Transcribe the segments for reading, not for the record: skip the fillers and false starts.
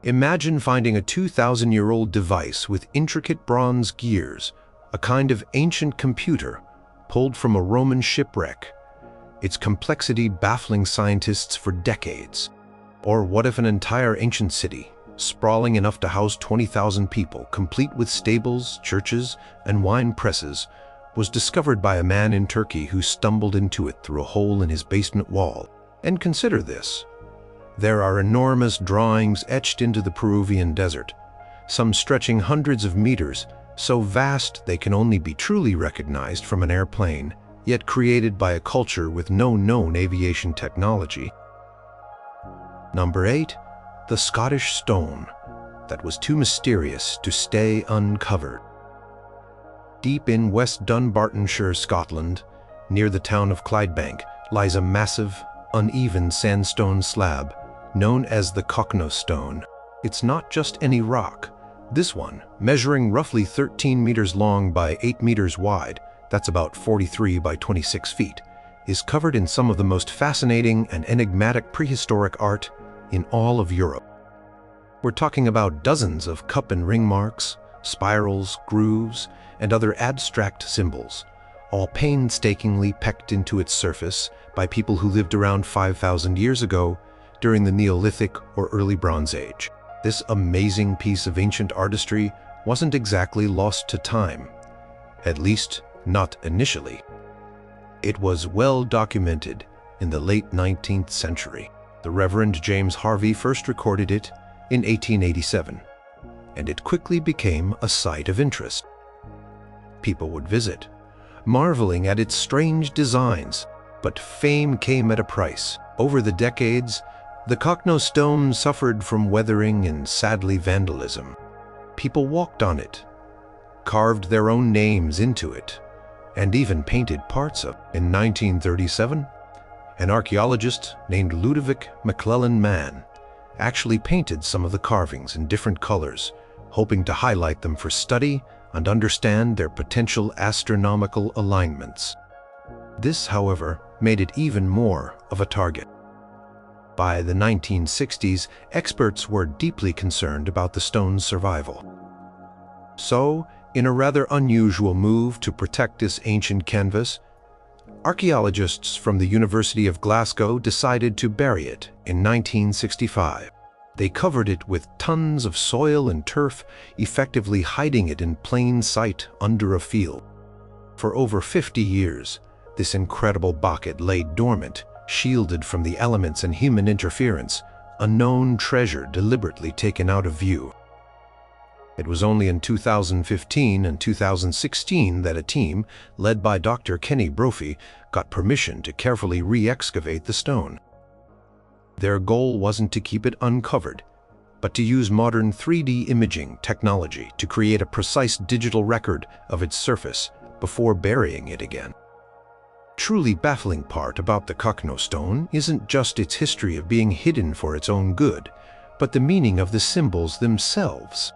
Imagine finding a 2,000-year-old device with intricate bronze gears, a kind of ancient computer pulled from a Roman shipwreck, its complexity baffling scientists for decades. Or what if an entire ancient city, sprawling enough to house 20,000 people, complete with stables, churches, and wine presses, was discovered by a man in Turkey who stumbled into it through a hole in his basement wall. And consider this. There are enormous drawings etched into the Peruvian desert, some stretching hundreds of meters, so vast they can only be truly recognized from an airplane, yet created by a culture with no known aviation technology. Number 8. The Scottish Stone that was too mysterious to stay uncovered. Deep in West Dunbartonshire, Scotland, near the town of Clydebank, lies a massive, uneven sandstone slab known as the Cochno Stone. It's not just any rock. This one, measuring roughly 13 meters long by 8 meters wide, that's about 43 by 26 feet, is covered in some of the most fascinating and enigmatic prehistoric art in all of Europe. We're talking about dozens of cup and ring marks, spirals, grooves, and other abstract symbols, all painstakingly pecked into its surface by people who lived around 5,000 years ago during the Neolithic or early Bronze Age. This amazing piece of ancient artistry wasn't exactly lost to time, at least not initially. It was well documented in the late 19th century. The Reverend James Harvey first recorded it in 1887, and it quickly became a site of interest. People would visit, marveling at its strange designs, but fame came at a price. Over the decades, the Cochno Stone suffered from weathering and sadly vandalism. People walked on it, carved their own names into it, and even painted parts of it. In 1937, an archaeologist named Ludovic McClellan Mann actually painted some of the carvings in different colors, hoping to highlight them for study and understand their potential astronomical alignments. This, however, made it even more of a target. By the 1960s, experts were deeply concerned about the stone's survival. So, in a rather unusual move to protect this ancient canvas, archaeologists from the University of Glasgow decided to bury it in 1965. They covered it with tons of soil and turf, effectively hiding it in plain sight under a field. For over 50 years, this incredible bucket lay dormant, shielded from the elements and human interference, a known treasure deliberately taken out of view. It was only in 2015 and 2016 that a team, led by Dr. Kenny Brophy, got permission to carefully re-excavate the stone. Their goal wasn't to keep it uncovered, but to use modern 3D imaging technology to create a precise digital record of its surface before burying it again. Truly baffling part about the Cochno Stone isn't just its history of being hidden for its own good, but the meaning of the symbols themselves.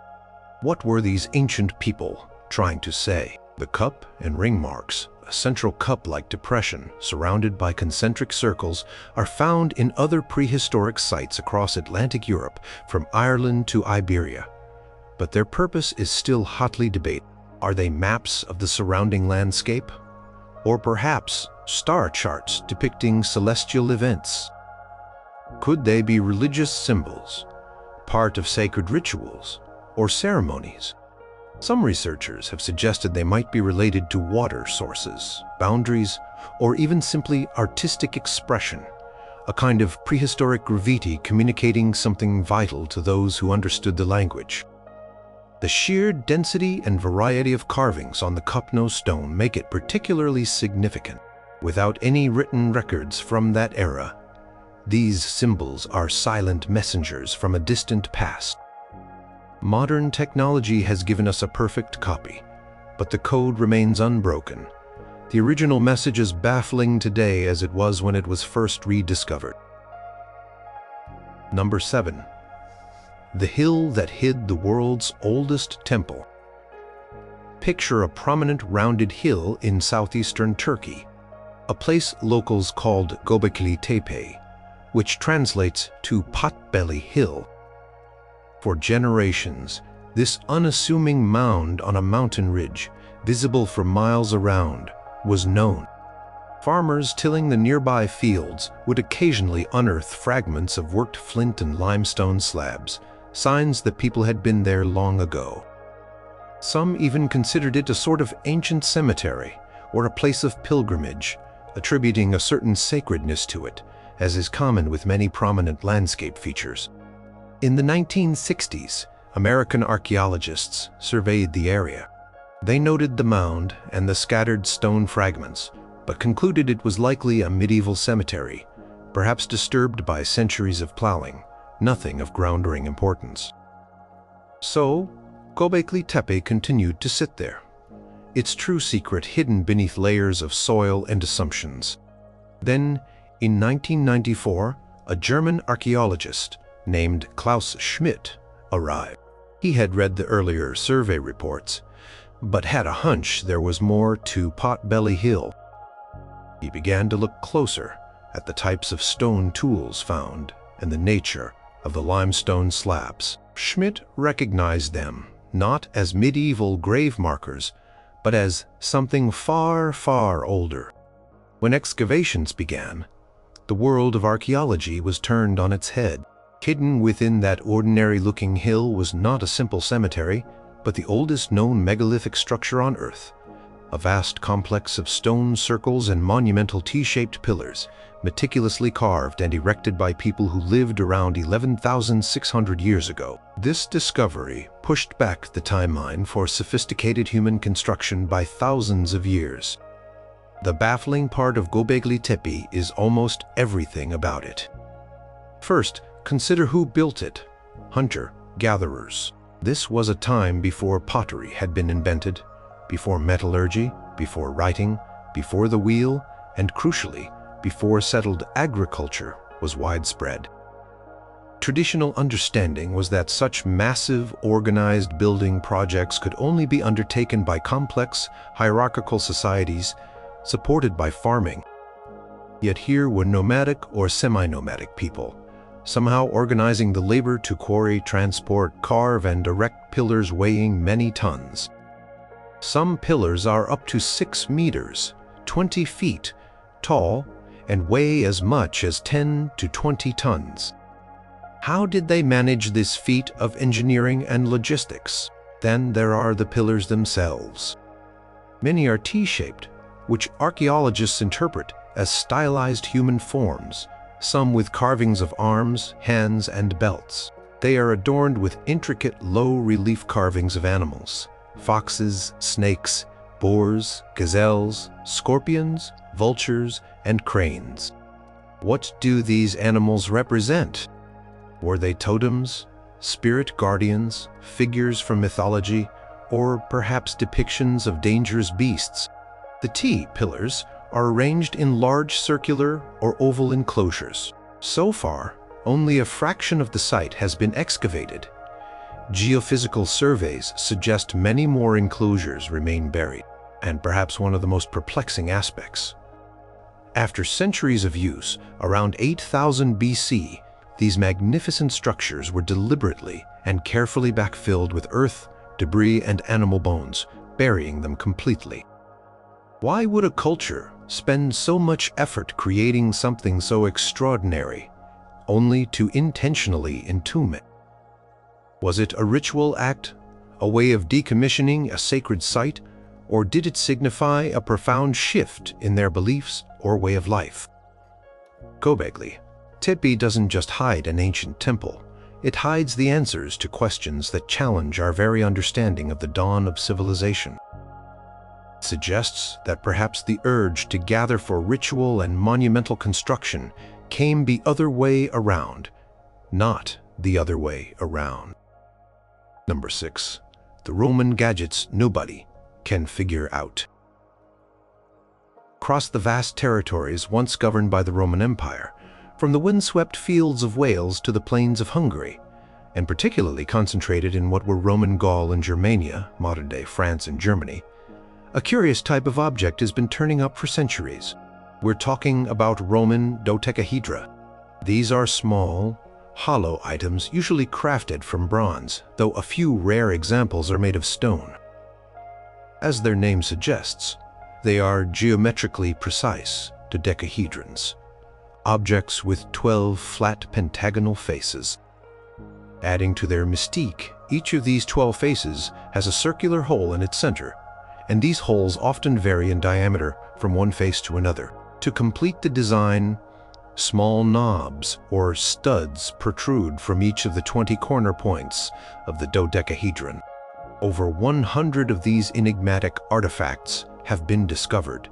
What were these ancient people trying to say? The cup and ring marks, a central cup-like depression surrounded by concentric circles, are found in other prehistoric sites across Atlantic Europe, from Ireland to Iberia. But their purpose is still hotly debated. Are they maps of the surrounding landscape? Or perhaps star charts depicting celestial events? Could they be religious symbols, part of sacred rituals, or ceremonies? Some researchers have suggested they might be related to water sources, boundaries, or even simply artistic expression, a kind of prehistoric graffiti communicating something vital to those who understood the language. The sheer density and variety of carvings on the Cochno Stone make it particularly significant. Without any written records from that era, these symbols are silent messengers from a distant past. Modern technology has given us a perfect copy, but the code remains unbroken. The original message is baffling today as it was when it was first rediscovered. Number 7. The hill that hid the world's oldest temple. Picture a prominent rounded hill in southeastern Turkey, a place locals called Göbekli Tepe, which translates to Potbelly Hill. For generations, this unassuming mound on a mountain ridge, visible for miles around, was known. Farmers tilling the nearby fields would occasionally unearth fragments of worked flint and limestone slabs, signs that people had been there long ago. Some even considered it a sort of ancient cemetery or a place of pilgrimage, attributing a certain sacredness to it, as is common with many prominent landscape features. In the 1960s, American archaeologists surveyed the area. They noted the mound and the scattered stone fragments, but concluded it was likely a medieval cemetery, perhaps disturbed by centuries of plowing, nothing of groundbreaking importance. So, Göbekli Tepe continued to sit there, its true secret hidden beneath layers of soil and assumptions. Then, in 1994, a German archaeologist named Klaus Schmidt arrived. He had read the earlier survey reports, but had a hunch there was more to Potbelly Hill. He began to look closer at the types of stone tools found and the nature of the limestone slabs. Schmidt recognized them not as medieval grave markers, but as something far, far older. When excavations began, the world of archaeology was turned on its head. Hidden within that ordinary-looking hill was not a simple cemetery, but the oldest known megalithic structure on Earth, a vast complex of stone circles and monumental T-shaped pillars, meticulously carved and erected by people who lived around 11,600 years ago. This discovery pushed back the timeline for sophisticated human construction by thousands of years. The baffling part of Göbekli Tepe is almost everything about it. First, consider who built it: hunter-gatherers. This was a time before pottery had been invented, before metallurgy, before writing, before the wheel, and crucially, before settled agriculture was widespread. Traditional understanding was that such massive, organized building projects could only be undertaken by complex, hierarchical societies supported by farming. Yet here were nomadic or semi-nomadic people, somehow organizing the labor to quarry, transport, carve, and erect pillars weighing many tons. Some pillars are up to 6 meters, 20 feet, tall, and weigh as much as 10 to 20 tons. How did they manage this feat of engineering and logistics? Then there are the pillars themselves. Many are T-shaped, which archaeologists interpret as stylized human forms, some with carvings of arms, hands, and belts. They are adorned with intricate low-relief carvings of animals: foxes, snakes, boars, gazelles, scorpions, vultures, and cranes. What do these animals represent? Were they totems, spirit guardians, figures from mythology, or perhaps depictions of dangerous beasts? The T-pillars are arranged in large circular or oval enclosures. So far, only a fraction of the site has been excavated. Geophysical surveys suggest many more enclosures remain buried, and perhaps one of the most perplexing aspects. After centuries of use, around 8,000 BC, these magnificent structures were deliberately and carefully backfilled with earth, debris, and animal bones, burying them completely. Why would a culture spend so much effort creating something so extraordinary, only to intentionally entomb it? Was it a ritual act, a way of decommissioning a sacred site, or did it signify a profound shift in their beliefs or way of life? Göbekli Tepe doesn't just hide an ancient temple, it hides the answers to questions that challenge our very understanding of the dawn of civilization. It suggests that perhaps the urge to gather for ritual and monumental construction came the other way around, not the other way around. Number 6. The Roman gadgets nobody can figure out. Across the vast territories once governed by the Roman Empire, from the windswept fields of Wales to the plains of Hungary, and particularly concentrated in what were Roman Gaul and Germania, modern-day France and Germany, a curious type of object has been turning up for centuries. We're talking about Roman dodecahedra. These are small, hollow items usually crafted from bronze, though a few rare examples are made of stone. As their name suggests, they are geometrically precise dodecahedrons, objects with 12 flat pentagonal faces. Adding to their mystique, each of these 12 faces has a circular hole in its center, and these holes often vary in diameter from one face to another. To complete the design, small knobs or studs protrude from each of the 20 corner points of the dodecahedron. Over 100 of these enigmatic artifacts have been discovered,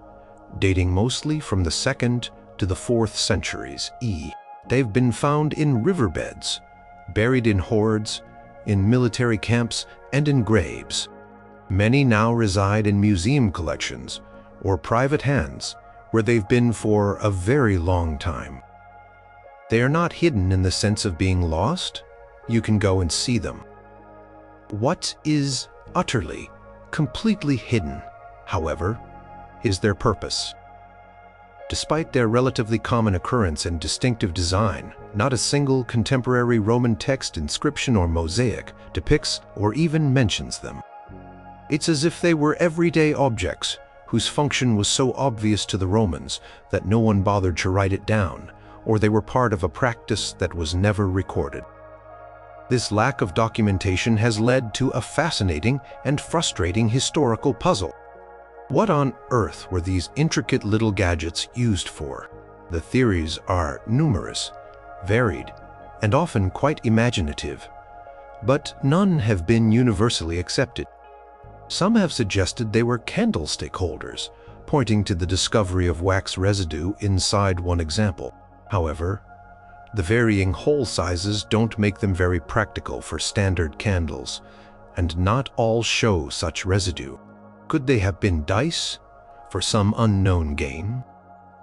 dating mostly from the 2nd to the 4th centuries E. They've been found in riverbeds, buried in hoards, in military camps, and in graves. Many now reside in museum collections or private hands, where they've been for a very long time. They are not hidden in the sense of being lost. You can go and see them. What is utterly, completely hidden, however, is their purpose. Despite their relatively common occurrence and distinctive design, not a single contemporary Roman text, inscription, or mosaic depicts or even mentions them. It's as if they were everyday objects whose function was so obvious to the Romans that no one bothered to write it down, or they were part of a practice that was never recorded. This lack of documentation has led to a fascinating and frustrating historical puzzle. What on earth were these intricate little gadgets used for? The theories are numerous, varied, and often quite imaginative, but none have been universally accepted. Some have suggested they were candlestick holders, pointing to the discovery of wax residue inside one example. However, the varying hole sizes don't make them very practical for standard candles, and not all show such residue. Could they have been dice for some unknown game?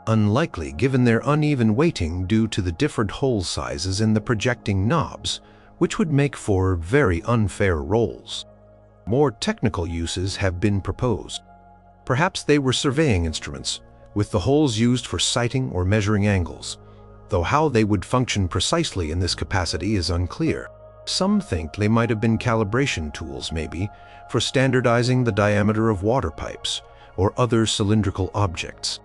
Unlikely, given their uneven weighting due to the different hole sizes in the projecting knobs, which would make for very unfair rolls. More technical uses have been proposed. Perhaps they were surveying instruments, with the holes used for sighting or measuring angles, though how they would function precisely in this capacity is unclear. Some think they might have been calibration tools, maybe, for standardizing the diameter of water pipes or other cylindrical objects.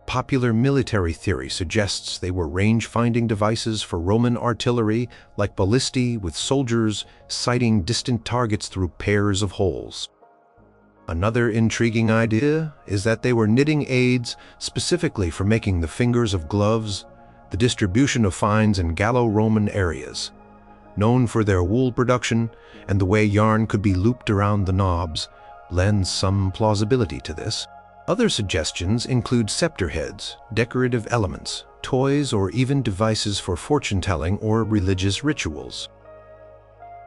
Popular military theory suggests they were range-finding devices for Roman artillery, like ballistae, with soldiers sighting distant targets through pairs of holes. Another intriguing idea is that they were knitting aids specifically for making the fingers of gloves, the distribution of fines in Gallo-Roman areas. Known for their wool production, and the way yarn could be looped around the knobs lends some plausibility to this. Other suggestions include scepter heads, decorative elements, toys, or even devices for fortune-telling or religious rituals.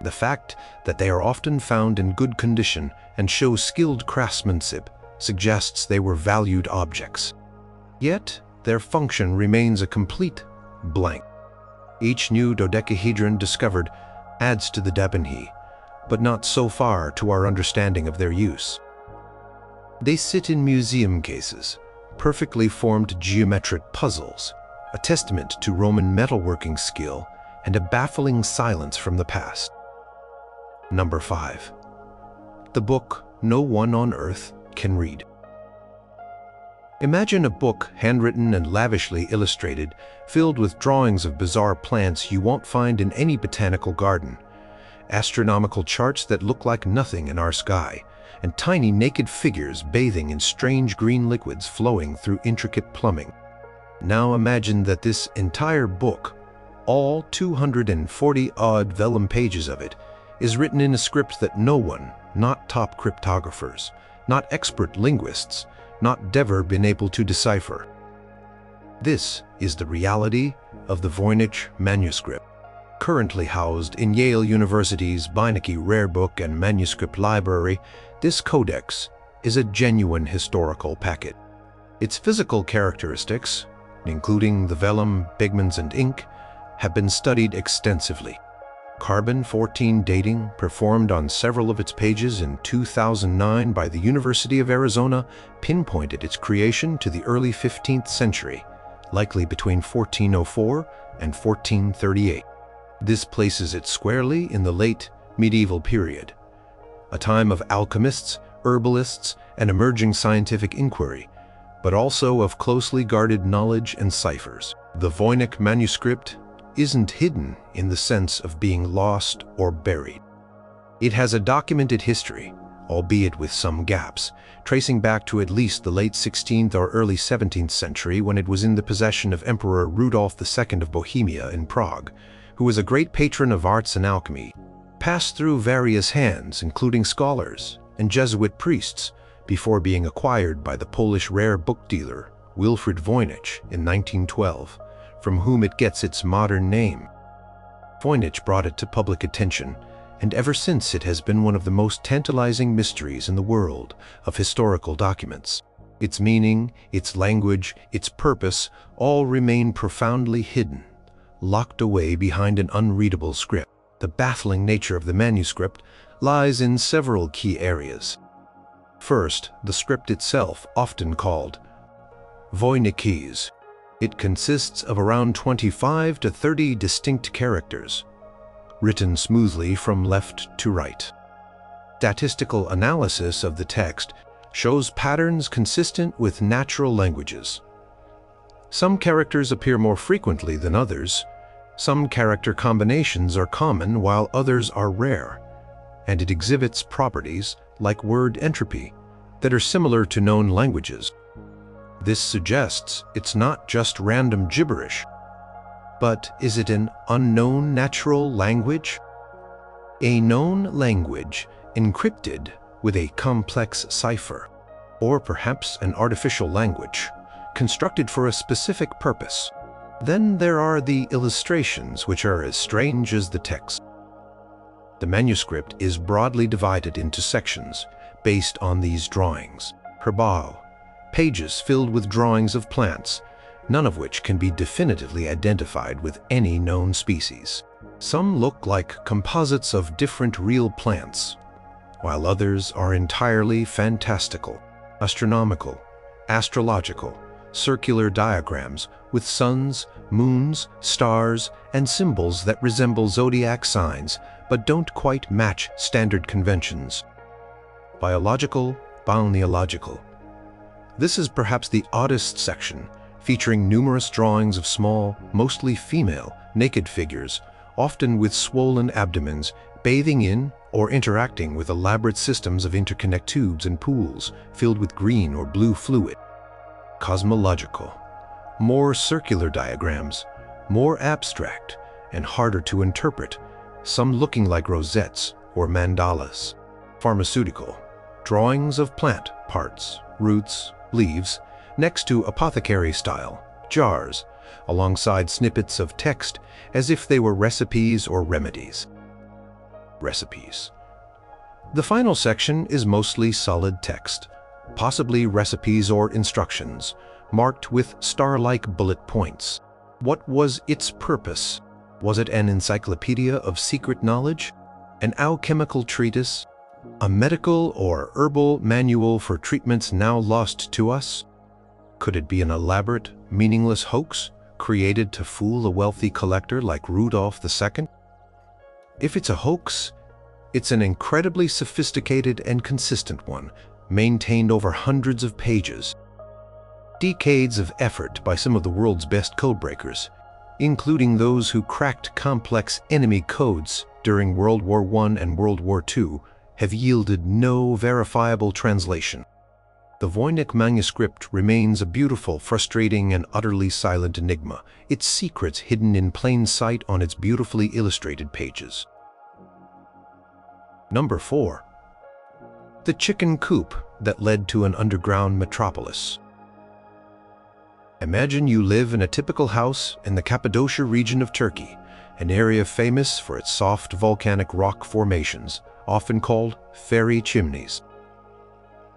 The fact that they are often found in good condition and show skilled craftsmanship suggests they were valued objects. Yet, their function remains a complete blank. Each new dodecahedron discovered adds to the depth, but not so far to our understanding of their use. They sit in museum cases, perfectly formed geometric puzzles, a testament to Roman metalworking skill and a baffling silence from the past. Number 5. The book no one on earth can read. Imagine a book, handwritten and lavishly illustrated, filled with drawings of bizarre plants you won't find in any botanical garden, astronomical charts that look like nothing in our sky, and tiny naked figures bathing in strange green liquids flowing through intricate plumbing. Now imagine that this entire book, all 240-odd vellum pages of it, is written in a script that no one, not top cryptographers, not expert linguists, not ever been able to decipher. This is the reality of the Voynich manuscript. Currently housed in Yale University's Beinecke Rare Book and Manuscript Library, this codex is a genuine historical packet. Its physical characteristics, including the vellum, pigments, and ink, have been studied extensively. Carbon-14 dating, performed on several of its pages in 2009 by the University of Arizona, pinpointed its creation to the early 15th century, likely between 1404 and 1438. This places it squarely in the late medieval period, a time of alchemists, herbalists, and emerging scientific inquiry, but also of closely guarded knowledge and ciphers. The Voynich manuscript isn't hidden in the sense of being lost or buried. It has a documented history, albeit with some gaps, tracing back to at least the late 16th or early 17th century when it was in the possession of Emperor Rudolf II of Bohemia in Prague, who was a great patron of arts and alchemy, passed through various hands, including scholars and Jesuit priests, before being acquired by the Polish rare book dealer Wilfrid Voynich in 1912, from whom it gets its modern name. Voynich brought it to public attention, and ever since it has been one of the most tantalizing mysteries in the world of historical documents. Its meaning, its language, its purpose all remain profoundly hidden, locked away behind an unreadable script. The baffling nature of the manuscript lies in several key areas. First, the script itself, often called Voynichese. It consists of around 25 to 30 distinct characters, written smoothly from left to right. Statistical analysis of the text shows patterns consistent with natural languages. Some characters appear more frequently than others. Some character combinations are common while others are rare, and it exhibits properties like word entropy that are similar to known languages. This suggests it's not just random gibberish, but is it an unknown natural language? A known language encrypted with a complex cipher, or perhaps an artificial language constructed for a specific purpose. Then there are the illustrations, which are as strange as the text. The manuscript is broadly divided into sections based on these drawings. Herbal, pages filled with drawings of plants, none of which can be definitively identified with any known species. Some look like composites of different real plants, while others are entirely fantastical. Astronomical, astrological, circular diagrams with suns, moons, stars, and symbols that resemble zodiac signs but don't quite match standard conventions. Biological, balneological. This is perhaps the oddest section, featuring numerous drawings of small, mostly female, naked figures, often with swollen abdomens, bathing in or interacting with elaborate systems of interconnect tubes and pools filled with green or blue fluid. Cosmological. More circular diagrams, more abstract and harder to interpret, some looking like rosettes or mandalas. Pharmaceutical. Drawings of plant parts, roots, leaves, next to apothecary-style jars, alongside snippets of text as if they were recipes or remedies. Recipes. The final section is mostly solid text, possibly recipes or instructions, marked with star-like bullet points. What was its purpose? Was it an encyclopedia of secret knowledge? An alchemical treatise? A medical or herbal manual for treatments now lost to us? Could it be an elaborate, meaningless hoax created to fool a wealthy collector like Rudolf II? If it's a hoax, it's an incredibly sophisticated and consistent one, maintained over hundreds of pages. Decades of effort by some of the world's best codebreakers, including those who cracked complex enemy codes during World War I and World War II, have yielded no verifiable translation. The Voynich manuscript remains a beautiful, frustrating, and utterly silent enigma, its secrets hidden in plain sight on its beautifully illustrated pages. Number 4. The chicken coop that led to an underground metropolis. Imagine you live in a typical house in the Cappadocia region of Turkey, an area famous for its soft volcanic rock formations, often called fairy chimneys.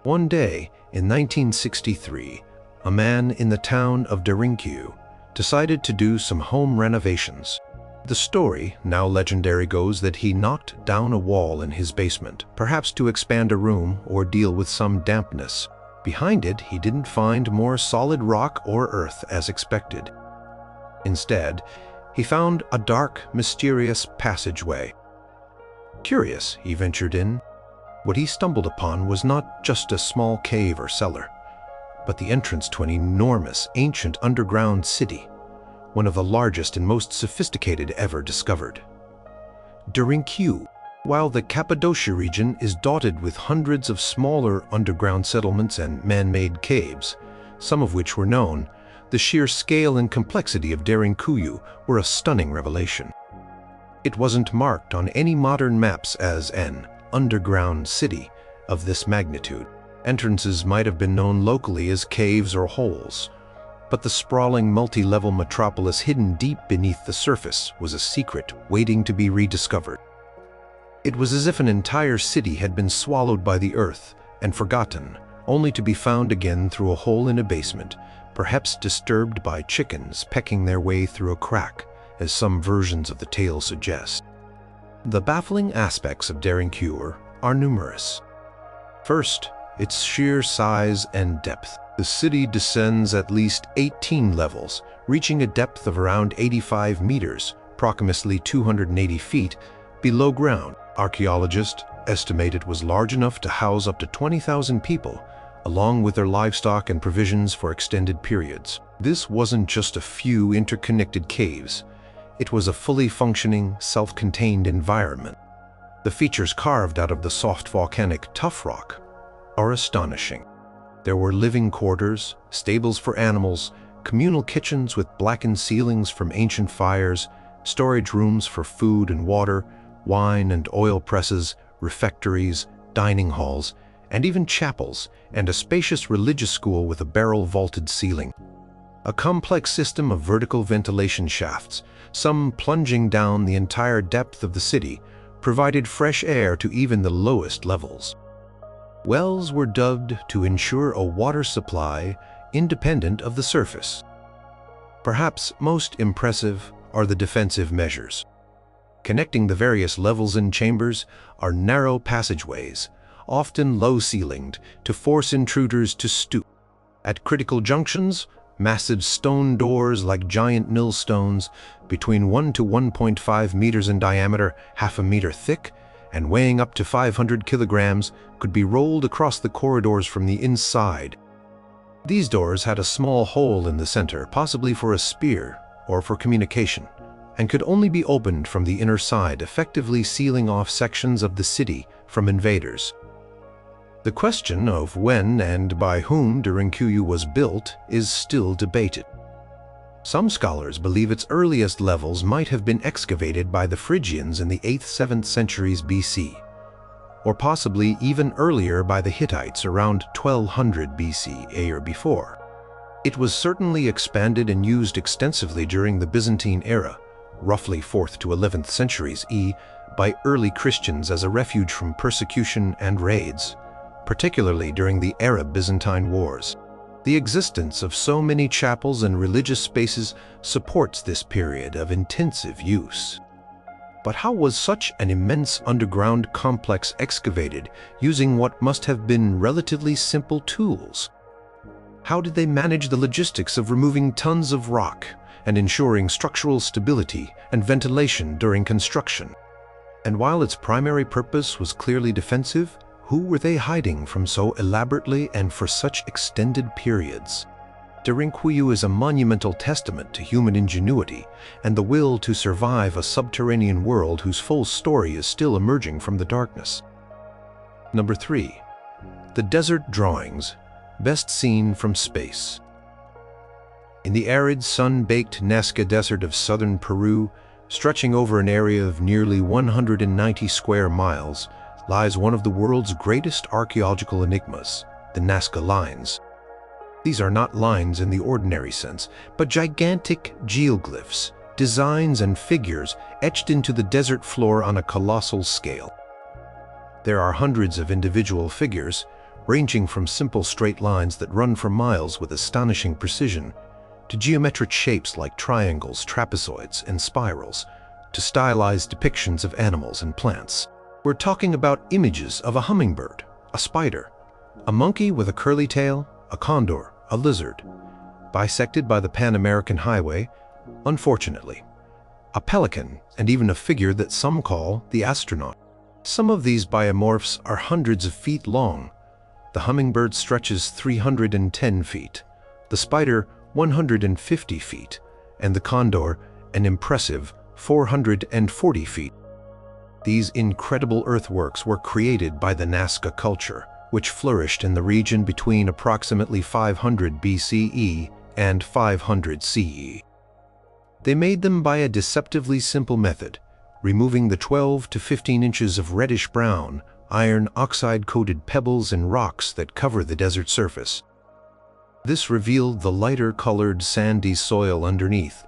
One day, in 1963, a man in the town of Derinkiu decided to do some home renovations. The story, now legendary, goes that he knocked down a wall in his basement, perhaps to expand a room or deal with some dampness. Behind it, he didn't find more solid rock or earth as expected. Instead, he found a dark, mysterious passageway. Curious, he ventured in. What he stumbled upon was not just a small cave or cellar, but the entrance to an enormous, ancient underground city, one of the largest and most sophisticated ever discovered. Derinkuyu, while the Cappadocia region is dotted with hundreds of smaller underground settlements and man-made caves, some of which were known, the sheer scale and complexity of Derinkuyu were a stunning revelation. It wasn't marked on any modern maps as an underground city of this magnitude. Entrances might have been known locally as caves or holes, but the sprawling multi-level metropolis hidden deep beneath the surface was a secret waiting to be rediscovered. It was as if an entire city had been swallowed by the earth and forgotten, only to be found again through a hole in a basement, perhaps disturbed by chickens pecking their way through a crack, as some versions of the tale suggest. The baffling aspects of Derinkuyu are numerous. First, its sheer size and depth. The city descends at least 18 levels, reaching a depth of around 85 meters, approximately 280 feet, below ground. Archaeologists estimate it was large enough to house up to 20,000 people, along with their livestock and provisions for extended periods. This wasn't just a few interconnected caves. It was a fully functioning, self-contained environment. The features carved out of the soft volcanic tuff rock are astonishing. There were living quarters, stables for animals, communal kitchens with blackened ceilings from ancient fires, storage rooms for food and water, wine and oil presses, refectories, dining halls, and even chapels, and a spacious religious school with a barrel-vaulted ceiling. A complex system of vertical ventilation shafts, some plunging down the entire depth of the city, provided fresh air to even the lowest levels. Wells were dug to ensure a water supply independent of the surface. Perhaps most impressive are the defensive measures. Connecting the various levels and chambers are narrow passageways, often low-ceilinged, to force intruders to stoop. At critical junctions, massive stone doors like giant millstones, between 1 to 1.5 meters in diameter, half a meter thick, and weighing up to 500 kilograms, could be rolled across the corridors from the inside. These doors had a small hole in the center, possibly for a spear or for communication, and could only be opened from the inner side, effectively sealing off sections of the city from invaders. The question of when and by whom Derinkuyu was built is still debated. Some scholars believe its earliest levels might have been excavated by the Phrygians in the 8th–7th centuries BC, or possibly even earlier by the Hittites around 1200 BC or before. It was certainly expanded and used extensively during the Byzantine era, roughly 4th to 11th centuries by early Christians as a refuge from persecution and raids, particularly during the Arab-Byzantine Wars. The existence of so many chapels and religious spaces supports this period of intensive use. But how was such an immense underground complex excavated using what must have been relatively simple tools? How did they manage the logistics of removing tons of rock and ensuring structural stability and ventilation during construction? And while its primary purpose was clearly defensive, who were they hiding from so elaborately and for such extended periods? Derinkuyu is a monumental testament to human ingenuity and the will to survive a subterranean world whose full story is still emerging from the darkness. Number 3. The desert drawings, best seen from space. In the arid, sun-baked Nazca Desert of southern Peru, stretching over an area of nearly 190 square miles, lies one of the world's greatest archaeological enigmas, the Nazca Lines. These are not lines in the ordinary sense, but gigantic geoglyphs, designs and figures etched into the desert floor on a colossal scale. There are hundreds of individual figures, ranging from simple straight lines that run for miles with astonishing precision, to geometric shapes like triangles, trapezoids, and spirals, to stylized depictions of animals and plants. We're talking about images of a hummingbird, a spider, A monkey with a curly tail, a condor, a lizard, bisected by the Pan-American Highway, unfortunately. A pelican, and even a figure that some call the astronaut. Some of these biomorphs are hundreds of feet long. The hummingbird stretches 310 feet, the spider 150 feet, and the condor an impressive 440 feet. These incredible earthworks were created by the Nazca culture, which flourished in the region between approximately 500 BCE and 500 CE. They made them by a deceptively simple method, removing the 12 to 15 inches of reddish-brown, iron oxide-coated pebbles and rocks that cover the desert surface. This revealed the lighter-colored sandy soil underneath,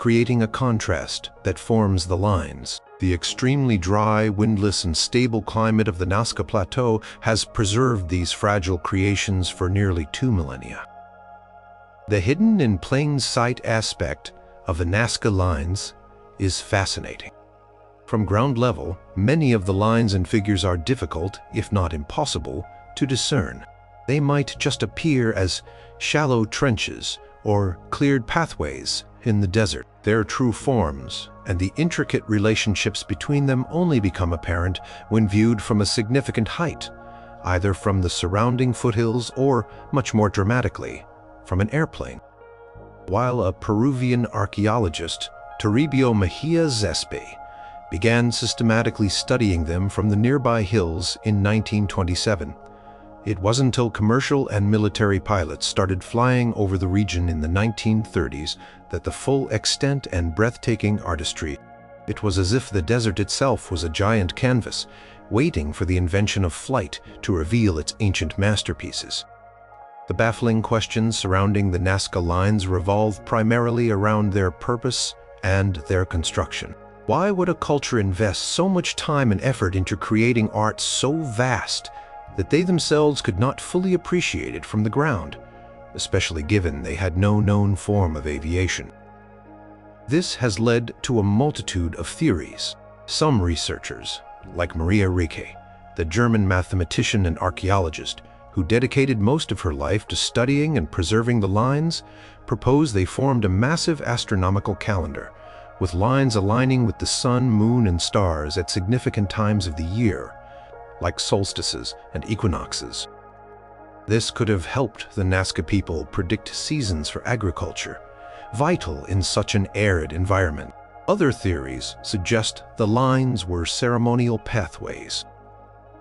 creating a contrast that forms the lines. The extremely dry, windless, and stable climate of the Nazca Plateau has preserved these fragile creations for nearly 2 millennia. The hidden in plain sight aspect of the Nazca lines is fascinating. From ground level, many of the lines and figures are difficult, if not impossible, to discern. They might just appear as shallow trenches or cleared pathways in the desert. Their true forms and the intricate relationships between them only become apparent when viewed from a significant height, either from the surrounding foothills or, much more dramatically, from an airplane. While a Peruvian archaeologist, Toribio Mejia Zespe, began systematically studying them from the nearby hills in 1927, it wasn't until commercial and military pilots started flying over the region in the 1930s that the full extent and breathtaking artistry. It was as if the desert itself was a giant canvas, waiting for the invention of flight to reveal its ancient masterpieces. The baffling questions surrounding the Nazca lines revolve primarily around their purpose and their construction. Why would a culture invest so much time and effort into creating art so vast that they themselves could not fully appreciate it from the ground, especially given they had no known form of aviation? This has led to a multitude of theories. Some researchers, like Maria Ricci, the German mathematician and archaeologist, who dedicated most of her life to studying and preserving the lines, propose they formed a massive astronomical calendar, with lines aligning with the sun, moon, and stars at significant times of the year, like solstices and equinoxes. This could have helped the Nazca people predict seasons for agriculture, vital in such an arid environment. Other theories suggest the lines were ceremonial pathways.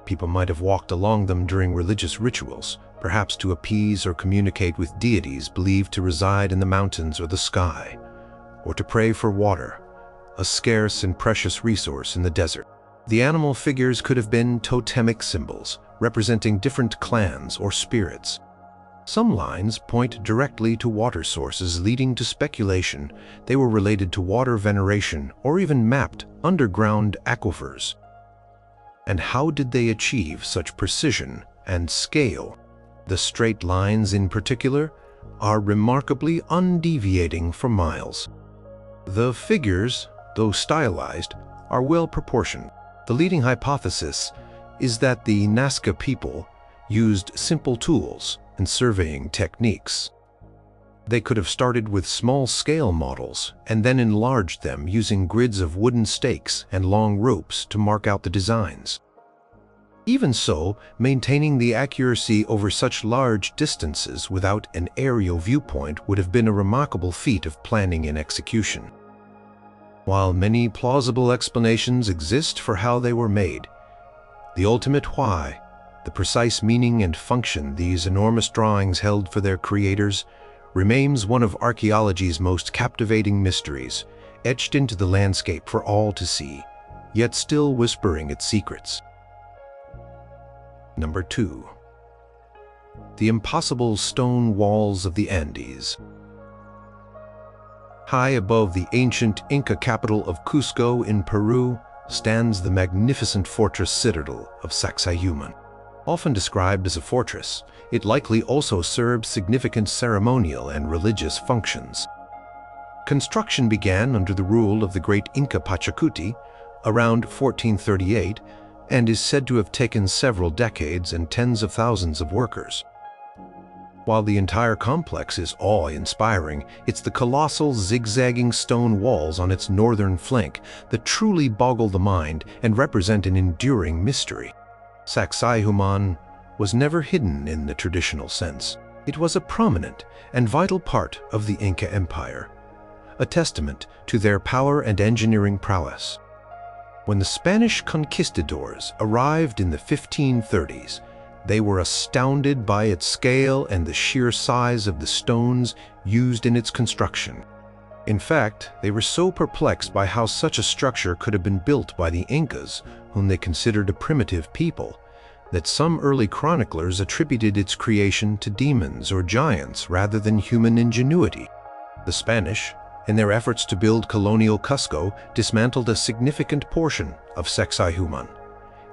People might have walked along them during religious rituals, perhaps to appease or communicate with deities believed to reside in the mountains or the sky, or to pray for water, a scarce and precious resource in the desert. The animal figures could have been totemic symbols, representing different clans or spirits. Some lines point directly to water sources, leading to speculation they were related to water veneration or even mapped underground aquifers. And how did they achieve such precision and scale? The straight lines in particular are remarkably undeviating for miles. The figures, though stylized, are well proportioned. The leading hypothesis is that the Nazca people used simple tools and surveying techniques. They could have started with small-scale models and then enlarged them using grids of wooden stakes and long ropes to mark out the designs. Even so, maintaining the accuracy over such large distances without an aerial viewpoint would have been a remarkable feat of planning and execution. While many plausible explanations exist for how they were made, the ultimate why, the precise meaning and function these enormous drawings held for their creators, remains one of archaeology's most captivating mysteries, etched into the landscape for all to see, yet still whispering its secrets. Number 2. The impossible stone walls of the Andes. High above the ancient Inca capital of Cusco in Peru stands the magnificent fortress citadel of Sacsayhuaman. Often described as a fortress, it likely also served significant ceremonial and religious functions. Construction began under the rule of the great Inca Pachacuti around 1438 and is said to have taken several decades and tens of thousands of workers. While the entire complex is awe-inspiring, it's the colossal zigzagging stone walls on its northern flank that truly boggle the mind and represent an enduring mystery. Sacsayhuaman was never hidden in the traditional sense. It was a prominent and vital part of the Inca Empire, a testament to their power and engineering prowess. When the Spanish conquistadors arrived in the 1530s, they were astounded by its scale and the sheer size of the stones used in its construction. In fact, they were so perplexed by how such a structure could have been built by the Incas, whom they considered a primitive people, that some early chroniclers attributed its creation to demons or giants rather than human ingenuity. The Spanish, in their efforts to build colonial Cusco, dismantled a significant portion of Sacsayhuaman,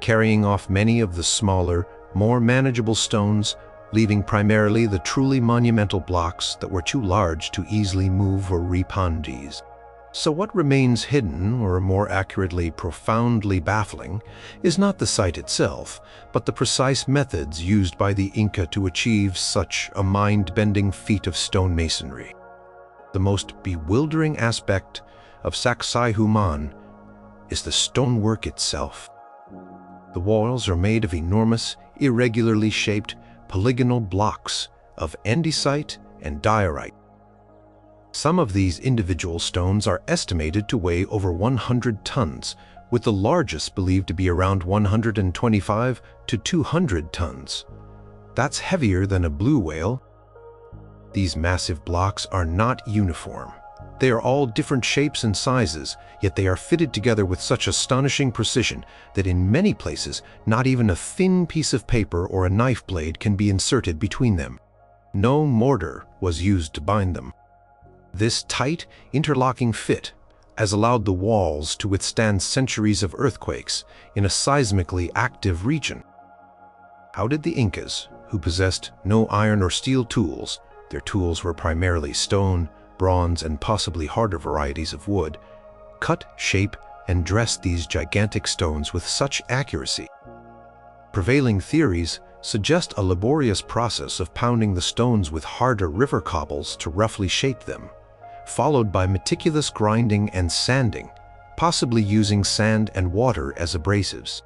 carrying off many of the smaller, more manageable stones, leaving primarily the truly monumental blocks that were too large to easily move or repondise. So what remains hidden, or more accurately, profoundly baffling, is not the site itself, but the precise methods used by the Inca to achieve such a mind-bending feat of stonemasonry. The most bewildering aspect of Sacsayhuaman is the stonework itself. The walls are made of enormous, irregularly shaped, polygonal blocks of andesite and diorite. Some of these individual stones are estimated to weigh over 100 tons, with the largest believed to be around 125 to 200 tons. That's heavier than a blue whale. These massive blocks are not uniform. They are all different shapes and sizes, yet they are fitted together with such astonishing precision that in many places not even a thin piece of paper or a knife blade can be inserted between them. No mortar was used to bind them. This tight, interlocking fit has allowed the walls to withstand centuries of earthquakes in a seismically active region. How did the Incas, who possessed no iron or steel tools, their tools were primarily stone, bronze, and possibly harder varieties of wood, cut, shape, and dress these gigantic stones with such accuracy? Prevailing theories suggest a laborious process of pounding the stones with harder river cobbles to roughly shape them, followed by meticulous grinding and sanding, possibly using sand and water as abrasives.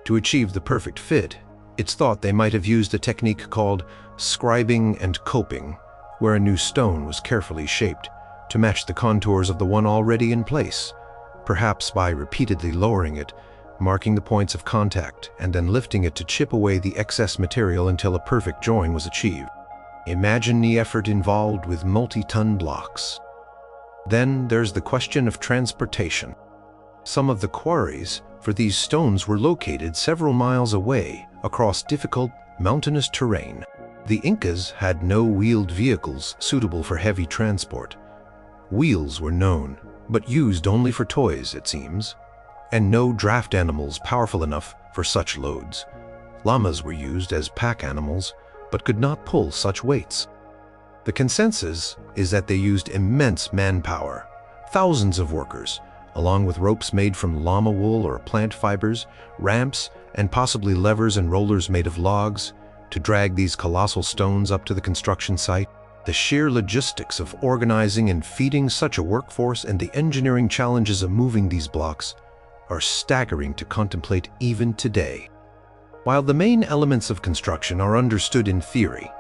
To achieve the perfect fit, it's thought they might have used a technique called scribing and coping, where a new stone was carefully shaped to match the contours of the one already in place, perhaps by repeatedly lowering it, marking the points of contact, and then lifting it to chip away the excess material until a perfect join was achieved. Imagine the effort involved with multi-ton blocks. Then there's the question of transportation. Some of the quarries for these stones were located several miles away across difficult, mountainous terrain. The Incas had no wheeled vehicles suitable for heavy transport. Wheels were known, but used only for toys, it seems, and no draft animals powerful enough for such loads. Llamas were used as pack animals, but could not pull such weights. The consensus is that they used immense manpower, thousands of workers, along with ropes made from llama wool or plant fibers, ramps, and possibly levers and rollers made of logs, to drag these colossal stones up to the construction site. The sheer logistics of organizing and feeding such a workforce and the engineering challenges of moving these blocks are staggering to contemplate even today. While the main elements of construction are understood in theory,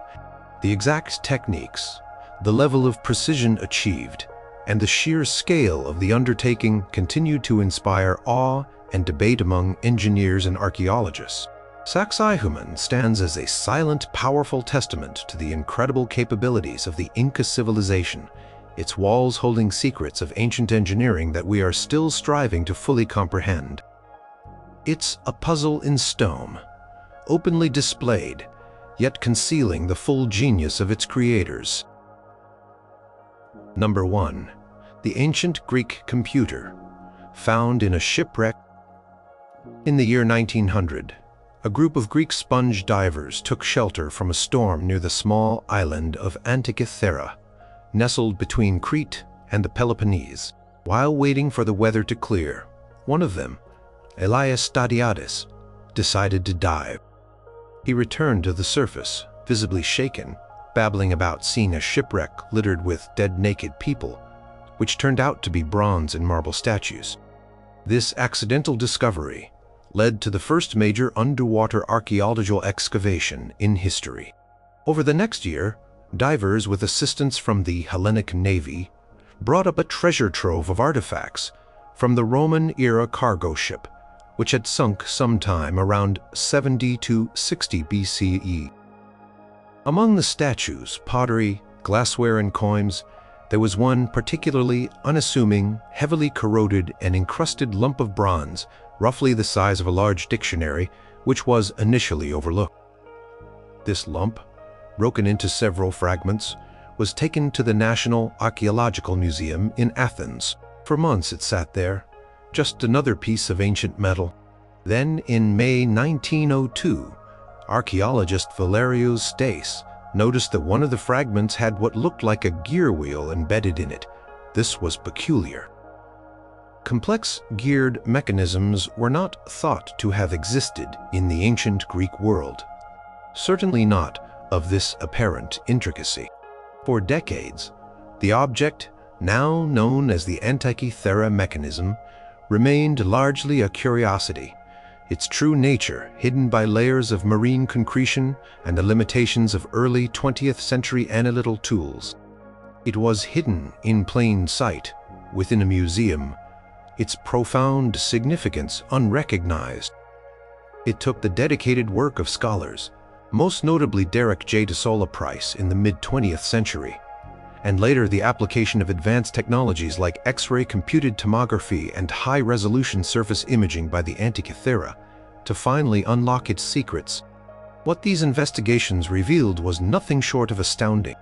the exact techniques, the level of precision achieved, and the sheer scale of the undertaking continue to inspire awe and debate among engineers and archaeologists. Sacsayhuaman stands as a silent, powerful testament to the incredible capabilities of the Inca civilization, its walls holding secrets of ancient engineering that we are still striving to fully comprehend. It's a puzzle in stone, openly displayed, yet concealing the full genius of its creators. Number 1. The ancient Greek computer, found in a shipwreck. In the year 1900, a group of Greek sponge divers took shelter from a storm near the small island of Antikythera, nestled between Crete and the Peloponnese. While waiting for the weather to clear, one of them, Elias Stadiades, decided to dive. He returned to the surface, visibly shaken, babbling about seeing a shipwreck littered with dead naked people, which turned out to be bronze and marble statues. This accidental discovery led to the first major underwater archaeological excavation in history. Over the next year, divers with assistance from the Hellenic Navy brought up a treasure trove of artifacts from the Roman-era cargo ship, which had sunk sometime around 70 to 60 BCE. Among the statues, pottery, glassware, and coins, there was one particularly unassuming, heavily corroded and encrusted lump of bronze, roughly the size of a large dictionary, which was initially overlooked. This lump, broken into several fragments, was taken to the National Archaeological Museum in Athens. For months it sat there, just another piece of ancient metal. Then, in May 1902, archaeologist Valerius Stace noticed that one of the fragments had what looked like a gear wheel embedded in it. This was peculiar. Complex geared mechanisms were not thought to have existed in the ancient Greek world. Certainly not of this apparent intricacy. For decades, the object, now known as the Antikythera mechanism, remained largely a curiosity, its true nature hidden by layers of marine concretion and the limitations of early 20th century analytical tools. It was hidden in plain sight within a museum, its profound significance unrecognized. It took the dedicated work of scholars, most notably Derek J. DeSola Price in the mid-20th century, and later the application of advanced technologies like X-ray computed tomography and high-resolution surface imaging by the Antikythera to finally unlock its secrets. What these investigations revealed was nothing short of astounding.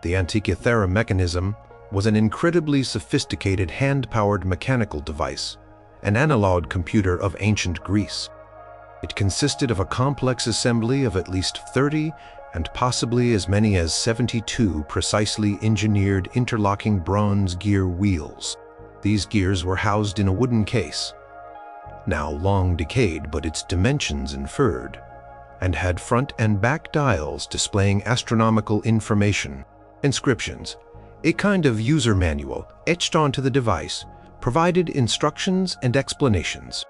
The Antikythera mechanism was an incredibly sophisticated hand-powered mechanical device, an analog computer of ancient Greece. It consisted of a complex assembly of at least 30 and possibly as many as 72 precisely engineered interlocking bronze gear wheels. These gears were housed in a wooden case, now long decayed but its dimensions inferred, and had front and back dials displaying astronomical information. Inscriptions, a kind of user manual etched onto the device, provided instructions and explanations.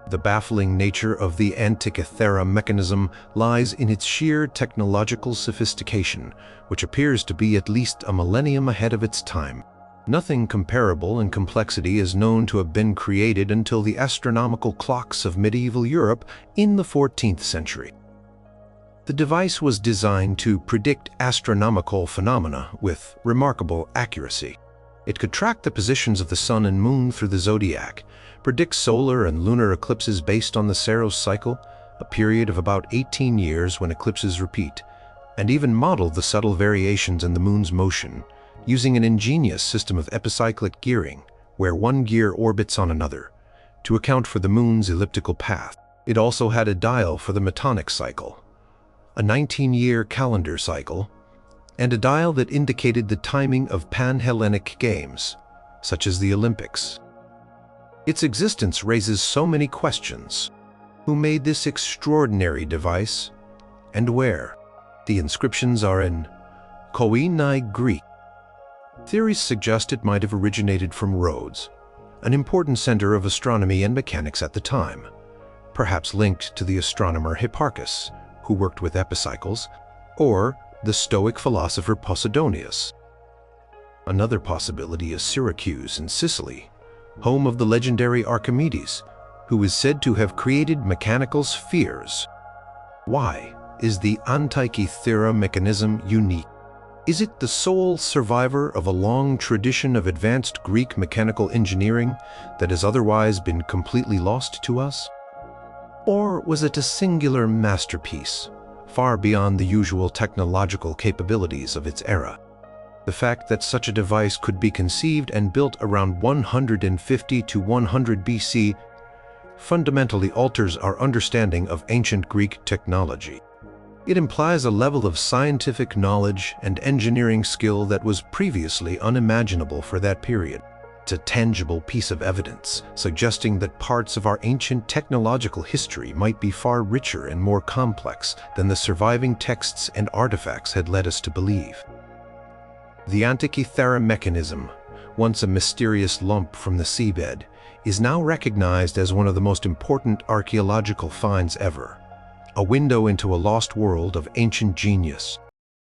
The baffling nature of the Antikythera mechanism lies in its sheer technological sophistication, which appears to be at least a millennium ahead of its time. Nothing comparable in complexity is known to have been created until the astronomical clocks of medieval Europe in the 14th century. The device was designed to predict astronomical phenomena with remarkable accuracy. It could track the positions of the sun and moon through the zodiac, predict solar and lunar eclipses based on the Saros cycle, a period of about 18 years when eclipses repeat, and even model the subtle variations in the moon's motion, using an ingenious system of epicyclic gearing, where one gear orbits on another, to account for the moon's elliptical path. It also had a dial for the Metonic cycle, a 19-year calendar cycle, and a dial that indicated the timing of pan-Hellenic games, such as the Olympics. Its existence raises so many questions. Who made this extraordinary device, and where? The inscriptions are in Koine Greek. Theories suggest it might have originated from Rhodes, an important center of astronomy and mechanics at the time, perhaps linked to the astronomer Hipparchus, who worked with epicycles, or the Stoic philosopher Posidonius. Another possibility is Syracuse in Sicily, home of the legendary Archimedes, who is said to have created mechanical spheres. Why is the Antikythera mechanism unique? Is it the sole survivor of a long tradition of advanced Greek mechanical engineering that has otherwise been completely lost to us? Or was it a singular masterpiece, far beyond the usual technological capabilities of its era? The fact that such a device could be conceived and built around 150 to 100 BC fundamentally alters our understanding of ancient Greek technology. It implies a level of scientific knowledge and engineering skill that was previously unimaginable for that period. It's a tangible piece of evidence, suggesting that parts of our ancient technological history might be far richer and more complex than the surviving texts and artifacts had led us to believe. The Antikythera mechanism, once a mysterious lump from the seabed, is now recognized as one of the most important archaeological finds ever, a window into a lost world of ancient genius.